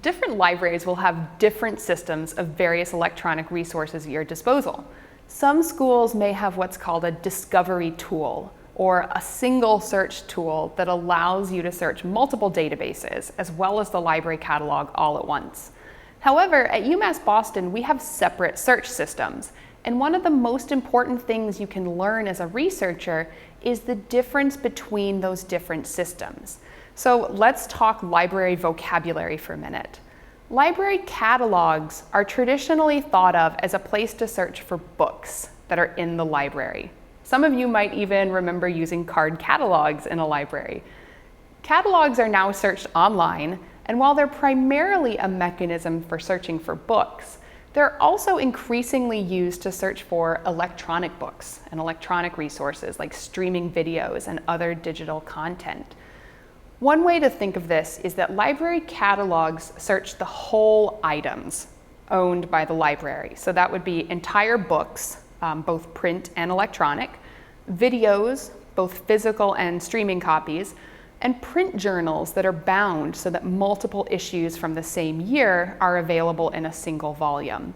Different libraries will have different systems of various electronic resources at your disposal. Some schools may have what's called a discovery tool, or a single search tool that allows you to search multiple databases, as well as the library catalog all at once. However, at UMass Boston, we have separate search systems, and one of the most important things you can learn as a researcher is the difference between those different systems. So let's talk library vocabulary for a minute. Library catalogs are traditionally thought of as a place to search for books that are in the library. Some of you might even remember using card catalogs in a library. Catalogs are now searched online, and while they're primarily a mechanism for searching for books, they're also increasingly used to search for electronic books and electronic resources like streaming videos and other digital content. One way to think of this is that library catalogs search the whole items owned by the library. So that would be entire books, both print and electronic, videos, both physical and streaming copies, and print journals that are bound so that multiple issues from the same year are available in a single volume.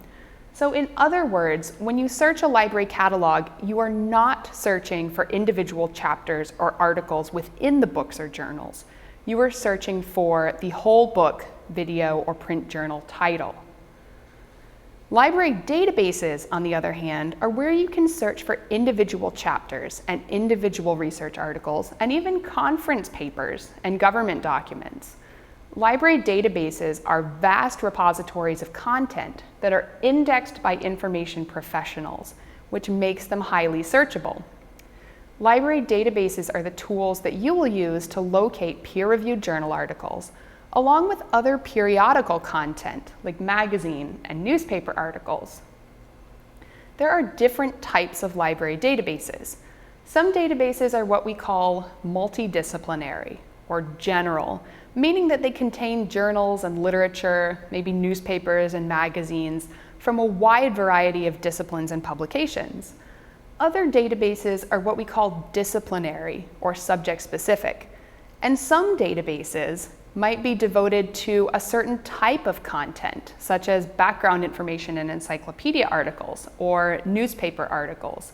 So in other words, when you search a library catalog, you are not searching for individual chapters or articles within the books or journals. You are searching for the whole book, video, or print journal title. Library databases, on the other hand, are where you can search for individual chapters and individual research articles, and even conference papers and government documents. Library databases are vast repositories of content that are indexed by information professionals, which makes them highly searchable. Library databases are the tools that you will use to locate peer-reviewed journal articles, along with other periodical content like magazine and newspaper articles. There are different types of library databases. Some databases are what we call multidisciplinary or general, meaning that they contain journals and literature, maybe newspapers and magazines from a wide variety of disciplines and publications. Other databases are what we call disciplinary or subject-specific, and some databases might be devoted to a certain type of content, such as background information in encyclopedia articles or newspaper articles.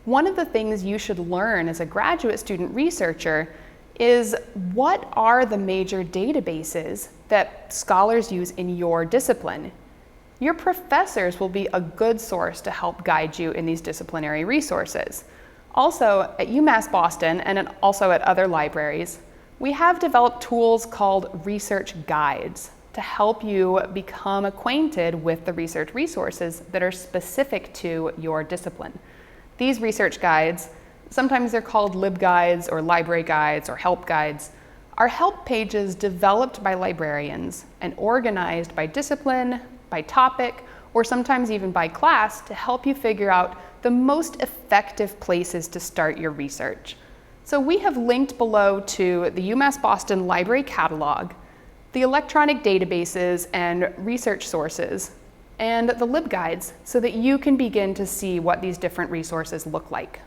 One of the things you should learn as a graduate student researcher is what are the major databases that scholars use in your discipline. Your professors will be a good source to help guide you in these disciplinary resources. Also, at UMass Boston and also at other libraries, we have developed tools called research guides to help you become acquainted with the research resources that are specific to your discipline. These research guides, sometimes they're called LibGuides or library guides or help guides, are help pages developed by librarians and organized by discipline, by topic, or sometimes even by class to help you figure out the most effective places to start your research. So we have linked below to the UMass Boston Library Catalog, the electronic databases and research sources, and the LibGuides so that you can begin to see what these different resources look like.